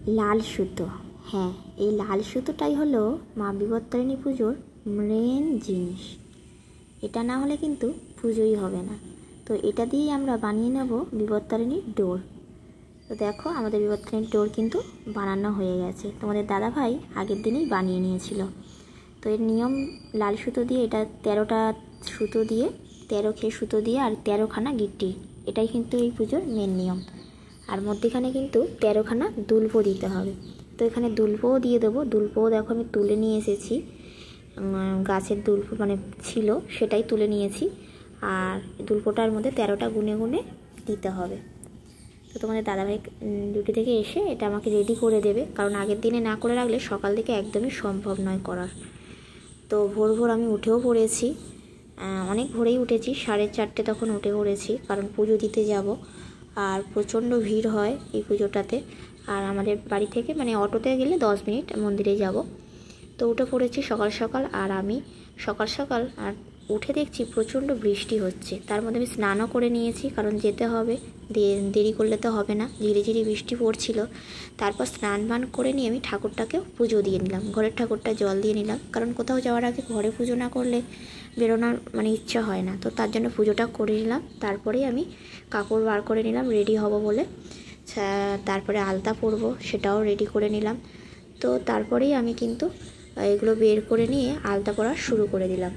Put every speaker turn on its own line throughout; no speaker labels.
লাল সুতো। হ্যাঁ, এই লাল সুতোটাই হলো মা বিপত্তারিণী পুজোর মেন জিনিস। এটা না হলে কিন্তু পুজোই হবে না। তো এটা দিয়েই আমরা বানিয়ে নেব বিপত্তারিণীর ডোর। তো দেখো আমাদের বিপত্তারিণীর ডোর কিন্তু বানানো হয়ে গেছে। তোমাদের দাদাভাই আগের দিনই বানিয়ে নিয়েছিল। তো এর নিয়ম লাল সুতো দিয়ে, এটা 13টা সুতো দিয়ে, 13 সুতো দিয়ে আর 13খানা গিট্টি, এটাই কিন্তু এই পুজোর মেন নিয়ম। আর মধ্যেখানে কিন্তু 13খানা দুলপো দিতে হবে। তো এখানে দুলপোও দিয়ে দেবো। দুলপোও দেখো আমি তুলে নিয়ে এসেছি, গাছের দুলপো মানে ছিল সেটাই তুলে নিয়েছি। আর দুলপোটার মধ্যে 13টা গুনে গুনে দিতে হবে। তো তোমাদের দাদাভাই ডিউটি থেকে এসে এটা আমাকে রেডি করে দেবে, কারণ আগের দিনে না করে রাখলে সকাল থেকে একদমই সম্ভব নয় করার। তো ভোর ভোর আমি উঠেও পড়েছি, অনেক ভোরেই উঠেছি, 4:30 তখন উঠে পড়েছি, কারণ পুজো দিতে যাব। আর প্রচণ্ড ভিড় হয় এই পুজোটাতে। আর আমাদের বাড়ি থেকে মানে অটোতে গেলে 10 মিনিট মন্দিরে যাব। তো উঠে পড়েছি সকাল সকাল। আর আমি সকাল সকাল আর উঠে দেখছি প্রচণ্ড বৃষ্টি হচ্ছে। তার মধ্যে আমি স্নানও করে নিয়েছি, কারণ যেতে হবে, দেরি করলে তো হবে না। ঝিরিঝিরি বৃষ্টি পড়ছিল। তারপর স্নান বান করে নিয়ে আমি ঠাকুরটাকেও পুজো দিয়ে নিলাম, ঘরের ঠাকুরটা জল দিয়ে নিলাম, কারণ কোথাও যাওয়ার আগে ঘরে পুজো না করলে বেরোনোর মানে ইচ্ছা হয় না। তো তার জন্য পুজোটা করে নিলাম। তারপরেই আমি কাপড় বার করে নিলাম রেডি হব বলে। তারপরে আলতা পরবো, সেটাও রেডি করে নিলাম। তো তারপরেই আমি কিন্তু এগুলো বের করে নিয়ে আলতা পরা শুরু করে দিলাম,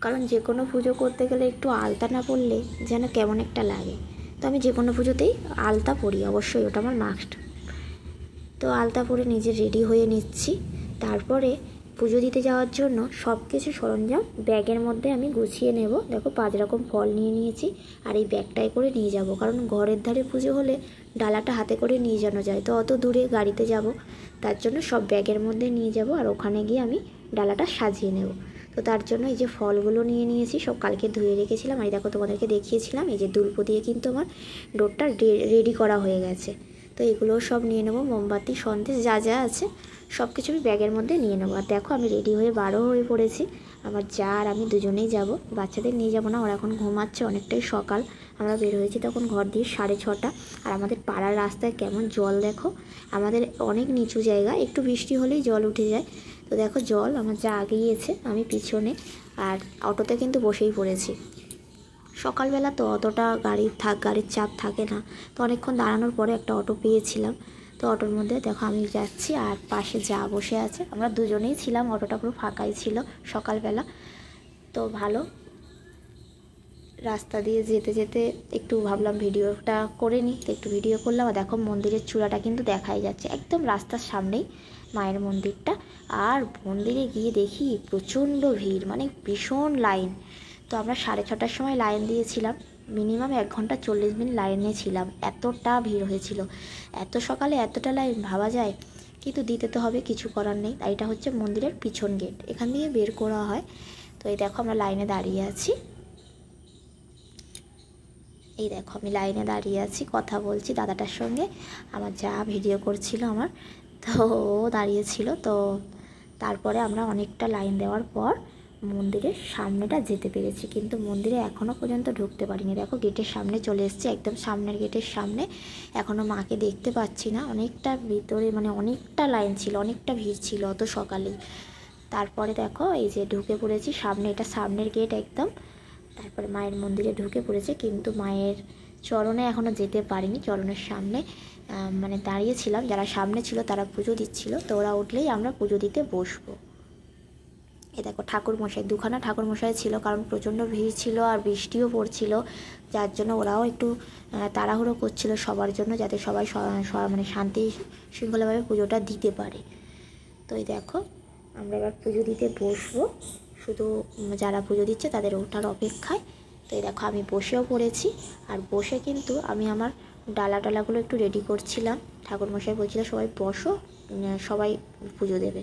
কারণ যে কোনো পুজো করতে গেলে একটু আলতা না পরলে যেন কেমন একটা লাগে। তো আমি যে কোনো পুজোতেই আলতা পরি, অবশ্যই ওটা আমার মাস্ট। তো আলতা পরে নিজে রেডি হয়ে নিচ্ছি। তারপরে পুজো দিতে যাওয়ার জন্য সব কিছু সরঞ্জাম ব্যাগের মধ্যে আমি গুছিয়ে নেব। দেখো 5 রকম ফল নিয়ে নিয়েছি, আর এই ব্যাগটাই করে নিয়ে যাব, কারণ ঘরের ধারে পুজো হলে ডালাটা হাতে করে নিয়ে যাওয়া যায়, তো অত দূরে গাড়িতে যাব, তার জন্য সব ব্যাগের মধ্যে নিয়ে যাব। আর ওখানে গিয়ে আমি ডালাটা সাজিয়ে নেব। তো তার জন্য এই যে ফলগুলো নিয়ে নিয়েছি, সব কালকে ধুয়ে রেখেছিলাম। এই দেখো তোমাদেরকে দেখিয়েছিলাম, এই যে দুলপো দিয়ে কিন্তু আমার ডোরটা রেডি করা হয়ে গেছে। তো এগুলোও সব নিয়ে নেবো, মোমবাতি, সন্দেশ যা যা আছে সব কিছু আমি ব্যাগের মধ্যে নিয়ে নেবো। আর দেখো আমি রেডি হয়ে বারও হয়ে পড়েছি। আমার যা আর আমি দুজনেই যাব, বাচ্চাদের নিয়ে যাব না, ওরা এখন ঘুমাচ্ছে, অনেকটাই সকাল। আমরা বের হয়েছি তখন ঘর দিয়ে 6:30। আর আমাদের পাড়ার রাস্তায় কেমন জল দেখো, আমাদের অনেক নিচু জায়গা, একটু বৃষ্টি হলেই জল উঠে যায়। তো দেখো জল আমার যা আগিয়েছে, আমি পিছনে। আর অটোতে কিন্তু বসেই পড়েছি। সকালবেলা তো অতটা গাড়ির চাপ থাকে না। তো অনেকক্ষণ দাঁড়ানোর পরে একটা অটো পেয়েছিলাম। তো অটোর মধ্যে দেখো আমি যাচ্ছি, আর পাশে যা বসে আছে, আমরা দুজনেই ছিলাম, অটোটা পুরো ফাঁকাই ছিল সকালবেলা। তো ভালো রাস্তা দিয়ে যেতে যেতে একটু ভাবলাম ভিডিওটা করে নিই, তো একটু ভিডিও করলাম। আর দেখো মন্দিরের চূড়াটা কিন্তু দেখাই যাচ্ছে, একদম রাস্তার সামনেই মায়ের মন্দিরটা। আর মন্দিরে গিয়ে দেখি প্রচণ্ড ভিড়, মানে ভীষণ লাইন। তো আমরা 6:30টার সময় লাইন দিয়েছিলাম, মিনিমাম 1 ঘন্টা 40 মিনিট লাইনে ছিলাম, এতটা ভিড় হয়েছিল। এত সকালে এতটা লাইন ভাবা যায়, কিন্তু দিতে তো হবে, কিছু করার নেই। তাই এটা হচ্ছে মন্দিরের পিছন গেট, এখান দিয়ে বের করা হয়। তো এই দেখো আমরা লাইনে দাঁড়িয়ে আছি, এই দেখো আমি লাইনে দাঁড়িয়ে আছি, কথা বলছি দাদাটার সঙ্গে। আমার যা ভিডিও করছিল আমার, তো ও দাঁড়িয়েছিল। তো তারপরে আমরা অনেকটা লাইন দেওয়ার পর মন্দিরের সামনেটা যেতে পেরেছি, কিন্তু মন্দিরে এখনও পর্যন্ত ঢুকতে পারিনি। দেখো গেটের সামনে চলে এসেছি, একদম সামনের গেটের সামনে। এখনও মাকে দেখতে পাচ্ছি না, অনেকটা ভিতরে, মানে অনেকটা লাইন ছিল, অনেকটা ভিড় ছিল অত সকালেই। তারপরে দেখো এই যে ঢুকে পড়েছি সামনে, এটা সামনের গেট একদম। তারপরে মায়ের মন্দিরে ঢুকে পড়েছে, কিন্তু মায়ের চরণে এখনও যেতে পারিনি। চরণের সামনে মানে দাঁড়িয়েছিলাম, যারা সামনে ছিল তারা পুজো দিচ্ছিল, তো ওরা উঠলেই আমরা পুজো দিতে বসবো। এ দেখো ঠাকুরমশাই, 2খানা ঠাকুরমশাই ছিল, কারণ প্রচণ্ড ভিড় ছিল আর বৃষ্টিও পড়ছিল, যার জন্য ওরাও একটু তাড়াহুড়ো করছিল সবার জন্য, যাতে সবাই মানে শান্তি শৃঙ্খলাভাবে পুজোটা দিতে পারে। তো এই দেখো আমরা এবার পুজো দিতে বসবো, শুধু যারা পুজো দিচ্ছে তাদের ওঠার অপেক্ষায়। তো এই দেখো আমি বসেও পড়েছি। আর বসে কিন্তু আমি আমার ডালাগুলো একটু রেডি করছিলাম। ঠাকুরমশাই বলছিল সবাই বসো, সবাই পুজো দেবে।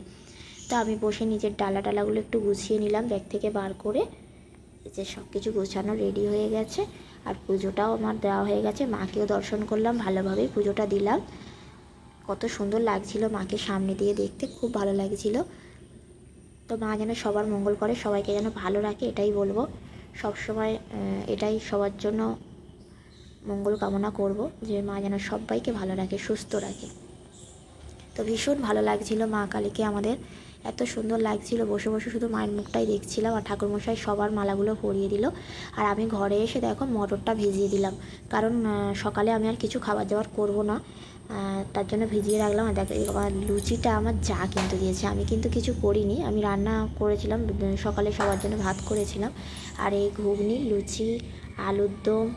তো আমি বসে নিজের ডালাগুলো একটু গুছিয়ে নিলাম ব্যাগ থেকে বার করে, যে সব কিছু গোছানো রেডি হয়ে গেছে। আর পুজোটাও আমার দেওয়া হয়ে গেছে, মাকেও দর্শন করলাম, ভালোভাবেই পুজোটা দিলাম। কত সুন্দর লাগছিল মাকে সামনে দিয়ে দেখতে, খুব ভালো লাগছিল। তো মা যেন সবার মঙ্গল করে, সবাইকে যেন ভালো রাখে, এটাই বলবো সব সময়, এটাই সবার জন্য মঙ্গল কামনা করব যে মা যেন সবাইকে ভালো রাখে, সুস্থ রাখে। তো ভীষণ ভালো লাগছিল মা কালীকে আমাদের, এত সুন্দর লাগছিল, বসে বসে শুধু মায়ের মুখটাই দেখছিলাম। আর ঠাকুরমশাই সবার মালাগুলো পরিয়ে দিল। আর আমি ঘরে এসে দেখো মটরটা ভিজিয়ে দিলাম, কারণ সকালে আমি আর কিছু খাবার দাবার করবো না, তার জন্য ভিজিয়ে রাখলাম। আর দেখো আমার লুচিটা আমার যা কিন্তু দিয়েছে, আমি কিন্তু কিছু করিনি, আমি রান্না করেছিলাম সকালে সবার জন্য ভাত করেছিলাম। আর এই ঘুগনি, লুচি, আলুর দম,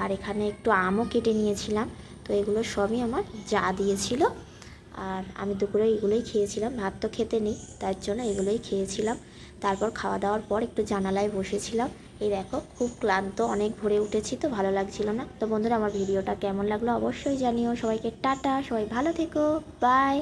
আর এখানে একটু আমও কেটে নিয়েছিলাম। তো এগুলো সবই আমার যা দিয়েছিল। আর আমি দুপুরে এগুলোই খেয়েছিলাম, ভাত তো খেতে নেই, তার জন্য এগুলোই খেয়েছিলাম। তারপর খাওয়া দাওয়ার পর একটু জানালায় বসেছিলাম। এই দেখো খুব ক্লান্ত, অনেক ভোরে উঠেছি তো ভালো লাগছিল না। তো বন্ধুরা, আমার ভিডিওটা কেমন লাগলো অবশ্যই জানিও। সবাইকে টাটা, সবাই ভালো থেকো, বাই।